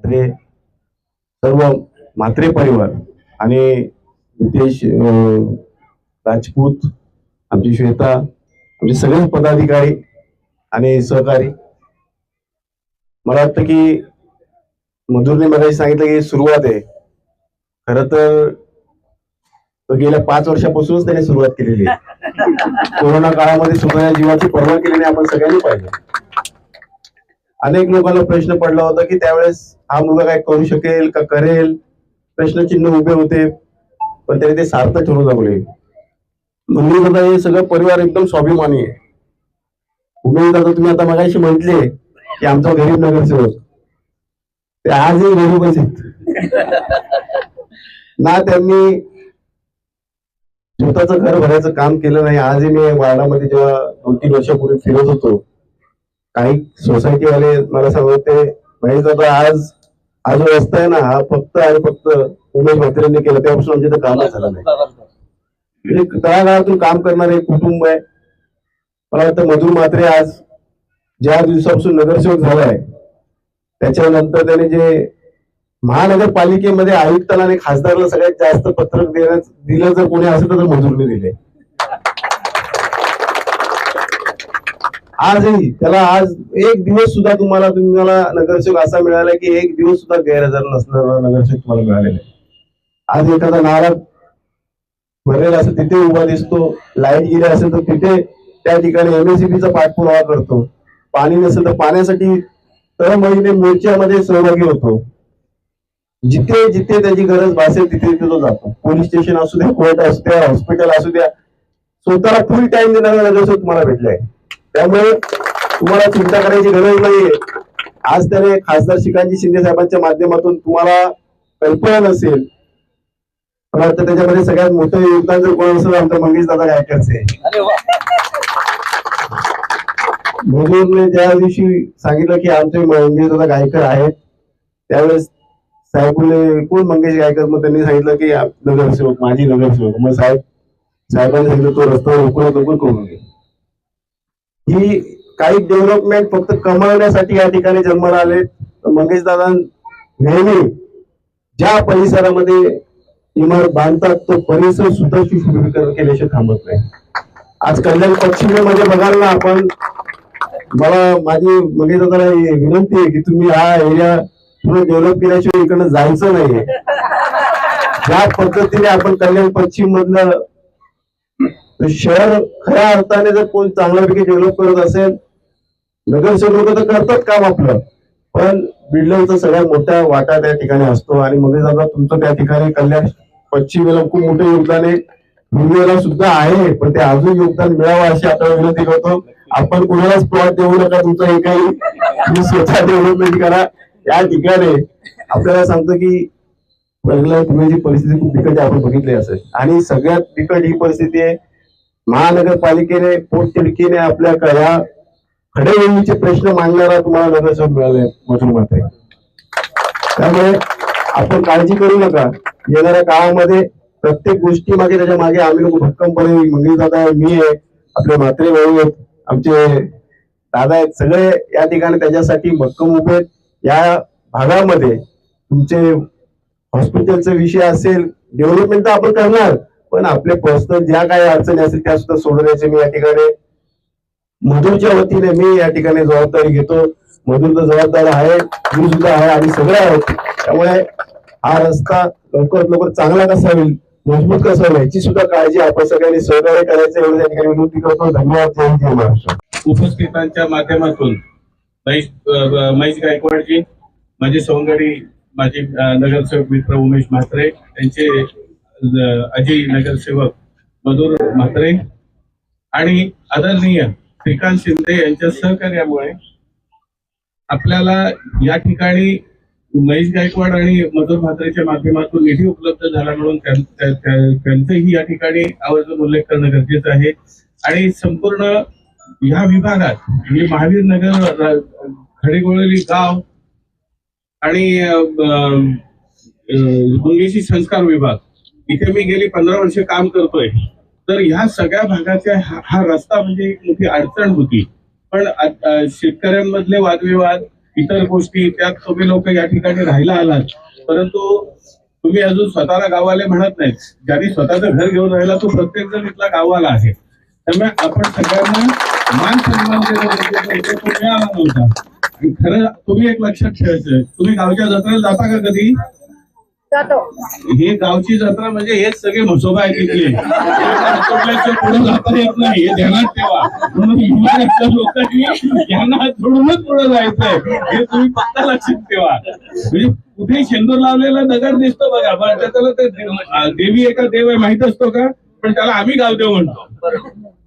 म्हात्रे, सर्व म्हात्रे परिवार आणि नितेश राजपूत, आमची श्वेता, आमचे सगळे पदाधिकारी आणि सहकारी. मला वाटतं की मधुरने मला सांगितलं की सुरुवात आहे. खरं तर गेल्या 5 वर्षापासूनच त्याने सुरुवात केलेली आहे. कोरोना काळामध्ये सुद्धा जीवाची पर्वा केलेली आपण सगळ्यांनी पाहिजे. अनेक लोकांना प्रश्न पडला होता की त्यावेळेस हा मुलगा काय करू शकेल का करेल, प्रश्नचिन्ह उभे होते, पण त्याने ते सार्थ ठरून दाखवले. मंदिर दादा हे सगळं परिवार एकदम स्वाभिमानी आहे. उमेश दादा तुम्ही आता मगाशी म्हटले की आमचा गरीब नगरसेवक, ते आजही गरीबच आहेत ना. त्यांनी स्वतःचं घर भरायचं काम केलं नाही. आजही मी वार्डामध्ये जेव्हा 2-3 वर्षापूर्वी फिरत होतो, काही सोसायटीवाले मला सांगत होते, महेश दादा आज हा जो रस्ता आहे ना, हा फक्त आणि फक्त उमेश म्हात्रेंनी केला, त्यापासून आमच्या इथं कामच झालं नाही. तळागाळातून काम करणारे कुटुंब आहे. मला वाटतं मधुर म्हात्रे आज ज्या दिवसापासून नगरसेवक झालाय, त्याच्यानंतर त्याने जे महानगरपालिकेमध्ये आयुक्ताला आणि खासदारला सगळ्यात जास्त पत्रक दिलं जर कोणी असेल तर मधुरने दिले. आजही त्याला आज एक दिवस सुद्धा तुम्हाला नगरसेवक असा मिळाला की एक दिवस सुद्धा गैरहजर नसणारा नगरसेवक तुम्हाला मिळालेला आहे. आज एखादा नारा भरेल असेल तिथे उभा दिसतो, लाईट गेली असेल तर तिथे त्या ठिकाणी एमएससीबीचा पाठपुरावा करतो, पाणी नसेल तर पाण्यासाठी तळमळीने मोर्चामध्ये सहभागी होतो. जिथे जिथे त्याची गरज भासेल तिथे तिथे तो जातो. पोलीस स्टेशन असू द्या, कोर्ट असू द्या, हॉस्पिटल असू द्या, स्वतःला फुल टाइम देणारा नगरसेवक तुम्हाला भेटलाय. त्यामुळे तुम्हाला चिंता करायची गरज नाहीये. आज त्याने खासदार श्रीकांतजी शिंदे साहेबांच्या माध्यमातून तुम्हाला कल्पना नसेल, मला वाटतं त्याच्यामध्ये सगळ्यात मोठं योगदान जर कोण असेल आमचा मंगेश दादा गायकरचे. मधुरने ज्या दिवशी सांगितलं की आमचे मंगेश दादा गायकर आहेत, त्यावेळेस साहेबने कोण मंगेश गायकर, मग त्यांनी सांगितलं की नगरसेवक, माझी नगरसेवक. मग साहेबांनी सांगितलं तो रस्ता लवकरात लवकर करून घे. ही काही डेव्हलपमेंट फक्त कमावण्यासाठी या ठिकाणी जन्माला आले. मंगेश दादा नेहमी ज्या परिसरामध्ये इमारत बांधतात तो परिसर सुद्धा सुशोभीकरण केल्याशिवाय थांबत नाही. आज कल्याण पश्चिमेमध्ये बघाल ना आपण, मला माझी मंगेश दादाला विनंती आहे की तुम्ही हा एरिया पूर्ण डेव्हलप केल्याशिवाय इकडनं जायचं नाहीये. ज्या पद्धतीने आपण कल्याण पश्चिम मधलं शहर खऱ्या अर्थाने जर कोण चांगल्यापैकी डेव्हलप करत असेल, नगरसेवक लोक तर करतात काम आपलं, पण बिल्डरचा सगळ्यात मोठा वाटा त्या ठिकाणी असतो. आणि मंगेश दादा तुमचं त्या ठिकाणी कल्याण पश्चिमेला खूप मोठं योगदान आहे, पूर्वेला सुद्धा आहे, पण ते अजून योगदान मिळावं अशी आपल्याला विनंती करतो. आपण कुणालाच प्लॉट देऊ नका, तुमचं हे काही तुम्ही स्वतः डेव्हलपमेंट करा. या ठिकाणी आपल्याला सांगतो की पहिला पुण्याची परिस्थिती खूप बिकट आपण बघितली असेल, आणि सगळ्यात बिकट ही परिस्थिती आहे महानगरपालिकेने पोटतिडकीने आपल्या या खडेवेळीचे प्रश्न मांडणारा तुम्हाला नगरसेवक मिळाले मधुर म्हात्रे. त्यामुळे आपण काळजी करू नका. येणाऱ्या काळामध्ये प्रत्येक गोष्टी मागे त्याच्या मागे आम्ही लोक भक्कमपणे, मंगेश दादा, मी आहे, आपले म्हात्रे भाऊ आहेत, आमचे दादा आहेत, सगळे या ठिकाणी त्याच्यासाठी भक्कम उभे आहेत. या भागामध्ये तुमचे हॉस्पिटलचा विषय असेल, डेव्हलपमेंट तर आपण करणार, पण आपले पर्सनल ज्या काही अडचणी असतील त्या सुद्धा सोडवण्याचे मी या ठिकाणी मधुरच्या वतीने मी या ठिकाणी जबाबदारी घेतो. मधुर तर जबाबदार आहे, मी सुद्धा आहे, आणि सगळे आहेत. त्यामुळे हा रस्ता लवकरात लवकर चांगला कसा होईल, मजबूत कसा होईल याची सुद्धा काळजी आपण सगळ्यांनी सहकार्य करायचं एवढं या ठिकाणी विनंती करतो. धन्यवाद. जय हिंद महाराष्ट्र. उपस्थितांच्या माध्यमातून महेश गायकवाडजी, माझे सवंगडी, माझे नगरसेवक मित्र उमेश म्हात्रे, त्यांचे अजय नगरसेवक मधुर म्हात्रे आणि आदरणीय श्रीकांत शिंदे यांच्या सहकार्यामुळे आपल्याला या ठिकाणी महेश गायकवाड आणि मधुर म्हात्रेच्या माध्यमातून निधी उपलब्ध झाला, म्हणून त्यांचाही या ठिकाणी आवर्जून उल्लेख करणं गरजेचं आहे. आणि संपूर्ण ह्या विभागात म्हणजे महावीर नगर, खडेगोळली गाव आणि मंगेशी संस्कार विभाग, इथे मी गेली 15 वर्ष काम करतोय. तर ह्या सगळ्या भागाच्या हा रस्ता म्हणजे एक मोठी अडचण होती. पण शेतकऱ्यांमधले वादविवाद, इतर गोष्टी त्यात तुम्ही लोक या ठिकाणी राहायला आलात, परंतु तुम्ही अजून स्वतःला गाववाले म्हणत नाहीत. ज्यांनी स्वतःचं घर घेऊन राहिला तो प्रत्येक जण इथला गाववाला आहे. त्यामुळे आपण सगळ्यांना मान सन्मान देणं तो मिळाला नव्हता. आणि खरं तुम्ही एक लक्षात ठेवायचं, तुम्ही गावच्या जत्रेला जाता का कधी? ही गावची जत्रा म्हणजे हेच सगळे म्हसोबा आहेत तिथले. पुढे जाता येत नाही हे ध्यानात ठेवा. म्हणून युवा लोकांनी यांना सोडूनच पुढे जायचंय हे तुम्ही फक्त लक्षात ठेवा. म्हणजे कुठे शेंदूर लावलेला दगड दिसतो बघा, पण त्याला ते देवी एका देव आहे माहित असतो का? पण त्याला आम्ही गावदेव म्हणतो.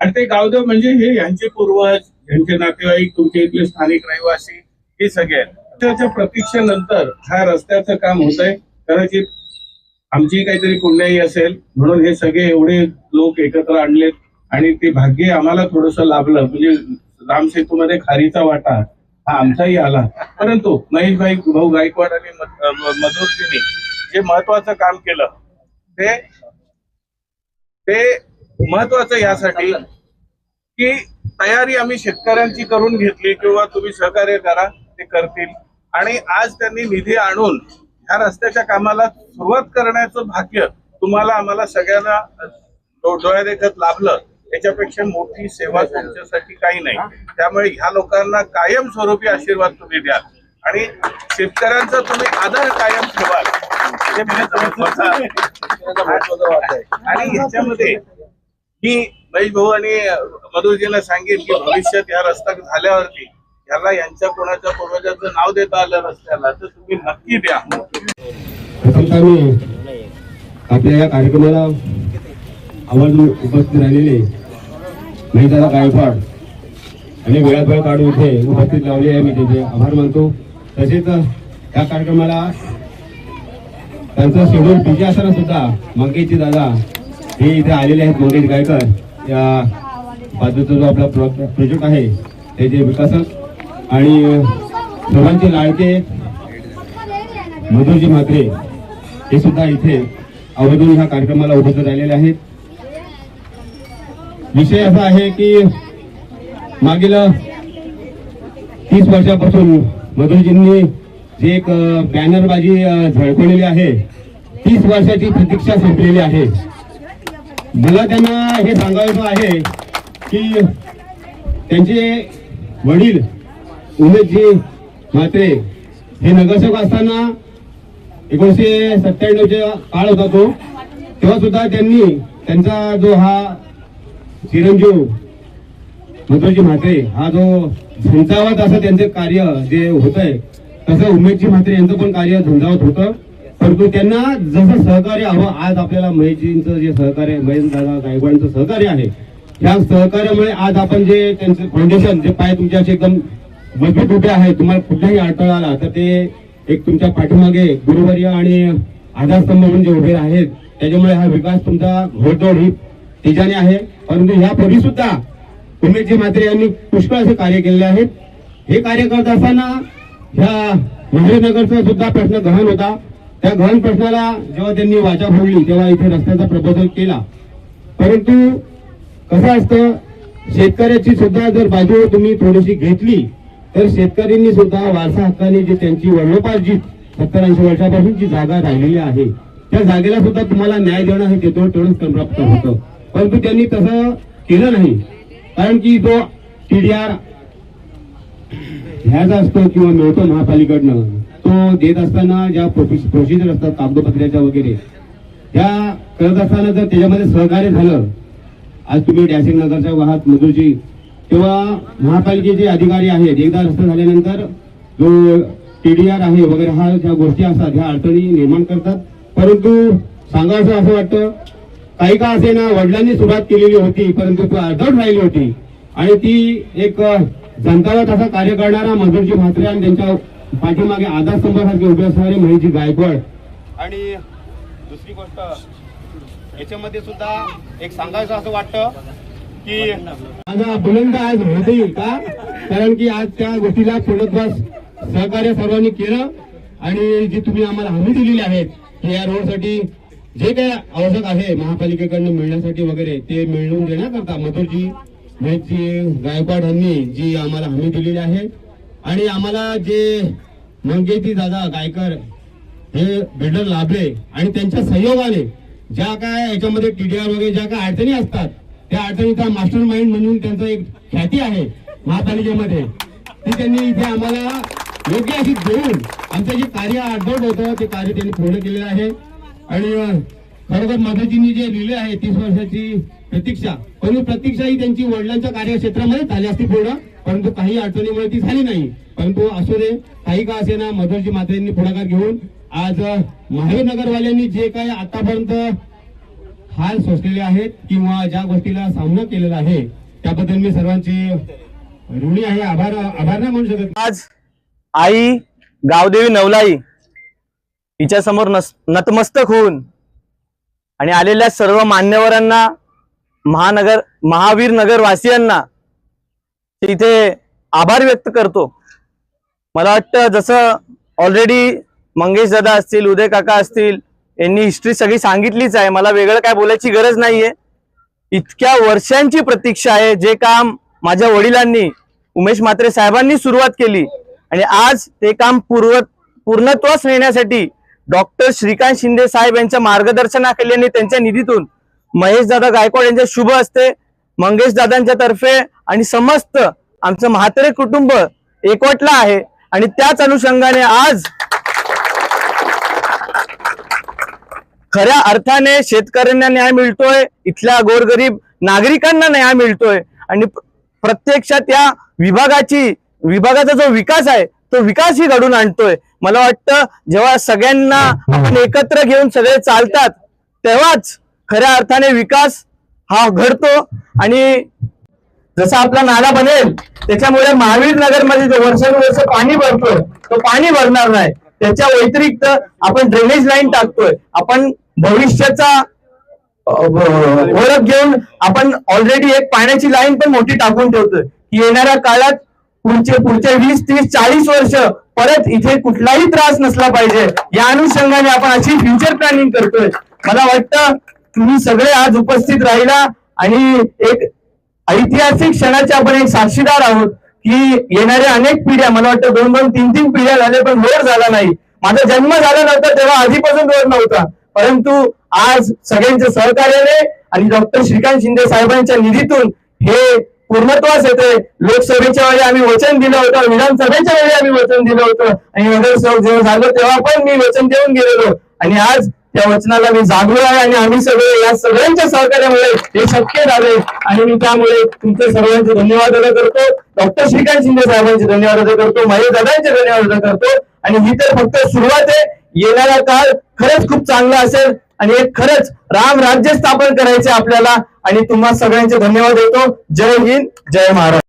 आणि ते गावदेव म्हणजे हे यांचे पूर्वज, यांचे नातेवाईक, तुमच्या इथले स्थानिक रहिवासी हे सगळे. त्याच्या प्रतीक्षेनंतर ह्या रस्त्याचं काम होत आहे. कदाचित आमची काहीतरी पुण्याई असेल म्हणून हे सगळे एवढे लोक एकत्र आणलेत आणि ते भाग्य आम्हाला थोडंसं लाभलं. म्हणजे राम सेतूमध्ये खारीचा वाटा हा आमचाही आला. परंतु महेशभाई भाऊ गायकवाड आणि मधुरजींनी जे महत्वाचं काम केलं ते महत्वाचं यासाठी की तयारी आम्ही शेतकऱ्यांची करून घेतली किंवा तुम्ही सहकार्य करा ते करतील. आणि आज त्यांनी निधी आणून ह्या रस्त्याच्या कामाला सुरुवात करण्याचं भाग्य तुम्हाला आम्हाला सगळ्यांना डोळ्यादेखत लाभलं. याच्यापेक्षा मोठी सेवा तुमच्यासाठी काही नाही. त्यामुळे ह्या लोकांना कायम स्वरूपी आशीर्वाद तुम्ही द्याल आणि शेतकऱ्यांचा तुम्ही आदर कायम ठेवाल हे महत्वाचं आहे. आणि ह्याच्यामध्ये मी महेश भाऊ आणि मधुरजीला सांगेन की भविष्यात या रस्ता झाल्यावरती याला यांच्या कोणाच्या पूर्वजाचं नाव देता आलं रस्त्याला तर तुम्ही नक्की द्या. प्रथमतः मी आपल्या या कार्यक्रमाला आवर्जून उपस्थित राहिलेले महेशदादा गायकवाड आणि वेळात वेळ काढून इथे उपस्थित लावले आहे, मी त्याचे आभार मानतो. तसेच या कार्यक्रमाला त्यांचं शेड्यूल बिझी असताना सुद्धा मंगेशजी दादा हे इथे आलेले आहेत. मंगेश गायकर या बाजूचा जो आपला प्रोजेक्ट आहे त्याचे विकासक आणि सर्वांचे लाडके मधुरजी म्हात्रे हे सुद्धा इथे आवर्जून ह्या कार्यक्रमाला उपस्थित राहिलेले आहेत. विषय असा आहे की मागील 30 वर्षापासून मधुरजींनी जे एक बॅनरबाजी झळकवलेली आहे, 30 वर्षाची प्रतीक्षा संपलेली आहे. मला त्यांना हे सांगायचं आहे की त्यांचे वडील उमेशजी म्हात्रे हे नगरसेवक असताना 1997चा काळ होता तो, तेव्हा सुद्धा त्यांनी त्यांचा जो हा चिरंजीव मधुरजी म्हात्रे हा जो झंझावत असं त्यांचे कार्य जे होत आहे तसं उमेशजी म्हात्रे यांचं पण कार्य झंझावत होतं. परंतु त्यांना जसं सहकार्य हवं, आज आपल्याला महेशजींचं जे सहकार्य, महेशदादा गायकवाडांचं सहकार्य आहे, या सहकार्यामुळे आज आपण जे त्यांचं फाउंडेशन जे पाय तुमच्याशी एकदम मजबूत उभे आहे, तुम्हाला कुठलाही अडथळा आला तर ते एक तुमच्या पाठीमागे गुरुवर्य आणि आधारस्तंभ म्हणून जे उभे आहेत, त्याच्यामुळे हा विकास तुमचा घोडदौड ही तेजाने आहे. परंतु यापूर्वी सुद्धा उमेशजी म्हात्रे यांनी पुष्कळ असे कार्य केलेले आहेत. हे कार्य करत असताना ह्या महेशनगरचा सुद्धा प्रश्न गहन होता. त्या गहन प्रश्नाला जेव्हा त्यांनी वाचा फोडली तेव्हा इथे रस्त्याचा प्रपोजल केला. परंतु कसं असतं, शेतकऱ्याची सुद्धा जर बाजू तुम्ही थोडीशी घेतली तर शेतकऱ्यांनी सुद्धा वारसा हक्काने जी त्यांची वडिलोपार्जित 70-80 वर्षापासून जी जागा राहिलेली आहे त्या जागेला सुद्धा तुम्हाला न्याय देणं हे तेवढंच प्राप्त होतं. परंतु त्यांनी तसं केलं नाही. कारण की जो TDR घ्यायचा असतो किंवा मिळतो महापालिकेकडनं, तो देत असताना ज्या प्रोसिजर असतात कागदपत्राच्या वगैरे त्या करत असताना जर त्याच्यामध्ये सहकार्य झालं, आज तुम्ही डॅसिंग नगरच्या आहात मधुरजी, तेव्हा महापालिकेचे अधिकारी आहेत, एकदा रस्ता झाल्यानंतर जो TDR आहे वगैरे हा ज्या गोष्टी असतात ह्या अडचणी निर्माण करतात. परंतु सांगायचं असं वाटतं, काही का असे ना वडिलांनी सुरुवात केलेली होती परंतु ती अर्धवट राहिली होती आणि ती एक जनताला तसा कार्य करणारा मधुरजी म्हात्रे आणि त्यांच्या पाठीमागे आधारस्तंभासारखे उभे असणारे महेशजी गायकवाड. आणि दुसरी गोष्ट याच्यामध्ये सुद्धा एक सांगायचं असं वाटतं की माझा बुलंद आज होता येईल का, कारण की आज त्या गोष्टीला पूर्णत्वास सहकार्य सर्वांनी केलं आणि जी तुम्ही आम्हाला हमी दिलेली आहेत की या रोडसाठी जे काही आवश्यक आहे महापालिकेकडनं मिळण्यासाठी वगैरे ते मिळवून देण्याकरता मधुरजी महेशजी गायकवाड यांनी जी आम्हाला हमी दिलेली आहे आणि आम्हाला जे मंगेशजी दादा गायकर हे बिल्डर लाभले आणि त्यांच्या सहयोगाने ज्या काय याच्यामध्ये TDR वगैरे ज्या काय अडचणी असतात त्या अडचणीचा मास्टर माइंड म्हणून त्यांचं एक ख्याती आहे महापालिकेमध्ये, ती त्यांनी इथे आम्हाला योग्य अशी देऊन आमचं जे कार्य अर्धवट होतं ते कार्य त्यांनी पूर्ण केलेलं आहे. आणि खरोखर मधुजींनी जे लिहिले आहे 30 वर्षाची प्रतीक्षा, पण प्रतीक्षा ही त्यांची वडिलांच्या कार्यक्षेत्रामध्ये झाली असती पूर्ण, परंतु काही अडचणीमुळे ती झाली नाही. परंतु असू दे, काही का असे ना, मधुजी म्हात्रेंनी पुढाकार घेऊन आज महावीर नगरवाल्यांनी जे काही आतापर्यंत हाल सोसलेले आहेत किंवा ज्या गोष्टीला सामना केलेला आहे त्याबद्दल मी सर्वांचे ऋणी आहे. आभार नाही म्हणू शकत. आज आई गावदेवी नवलाई हिच्या समोर नतमस्तक होऊन आणि आलेल्या सर्व मान्यवरांना, महावीर नगर वासियांना इथे आभार व्यक्त करतो. मला वाटतं जसं ऑलरेडी मंगेश दादा असतील, उदय काका असतील, यांनी हिस्ट्री सगळी सांगितलीच आहे. मला वेगळं काय बोलायची गरज नाहीये. इतक्या वर्षांची प्रतीक्षा आहे. जे काम माझ्या वडिलांनी, उमेश म्हात्रे साहेबांनी सुरुवात केली आणि आज ते काम पूर्णत्वास नेण्यासाठी डॉक्टर श्रीकांत शिंदे साहेब यांच्या मार्गदर्शनाखाली आणि त्यांच्या निधीतून महेश दादा गायकवाड यांच्या शुभ हस्ते, मंगेश दादांच्या तर्फे आणि समस्त आमचं म्हात्रे कुटुंब एकवटलं आहे. आणि त्याच अनुषंगाने आज खऱ्या अर्थाने शेतकऱ्यांना न्याय मिळतोय, इथल्या गोरगरीब नागरिकांना न्याय मिळतोय आणि प्रत्यक्षात या विभागाचा जो विकास आहे तो विकास ही घडून आणतोय. मला वाटतं जेव्हा सगळ्यांना आपण एकत्र घेऊन सगळे चालतात तेव्हाच खऱ्या अर्थाने विकास हा घडतो. आणि जसा आपला नाला बनेल त्याच्यामुळे महावीर नगर मध्ये जो वर्षानुवर्ष पाणी भरतोय तो पाणी भरणार नाही. त्याच्या व्यतिरिक्त आपण ड्रेनेज लाईन टाकतोय. आपण भविष्याचा ओळख घेऊन आपण ऑलरेडी एक पाण्याची लाईन पण मोठी टाकून ठेवतोय की येणाऱ्या काळात पुढचे 20, 30, 40 वर्ष परत इथे कुठलाही त्रास नसला पाहिजे या अनुषंगाने आपण अशी फ्युचर प्लॅनिंग करतोय. मला वाटतं तुम्ही सगळे आज उपस्थित राहिला आणि एक ऐतिहासिक क्षणाचे आपण एक साक्षीदार आहोत की येणाऱ्या अनेक पिढ्या, मला वाटतं 2-2, 3-3 पिढ्या झाल्या पण रोड झाला नाही. माझा जन्म झाला नव्हता तेव्हा आधीपासून रोड नव्हता, परंतु आज सगळ्यांच्या सहकार्याने आणि डॉक्टर श्रीकांत शिंदे साहेबांच्या निधीतून हे पूर्णत्वास येते. लोकसभेच्या वेळी आम्ही वचन दिलं होतं, विधानसभेच्या वेळी आम्ही वचन दिलं होतं आणि नगरसेवक जेव्हा झालो तेव्हा पण मी वचन देऊन गेलेलो आणि आज त्या वचनाला मी जागलो आहे आणि आम्ही सगळे या सगळ्यांच्या सहकार्यामुळे हे शक्य झाले. आणि मी त्यामुळे तुमचे सर्वांचे धन्यवाद अदा करतो, डॉक्टर श्रीकांत शिंदे साहेबांचे धन्यवाद अदा करतो, महेश दादांचे धन्यवाद अदा करतो. आणि ही तर फक्त सुरुवात आहे. येणारा काळ खरंच खूप चांगला असेल आणि एक खरंच राम राज्य स्थापन करायचे आपल्याला. आणि तुम्हा सगळ्यांचे धन्यवाद देतो. जय हिंद, जय महाराष्ट्र.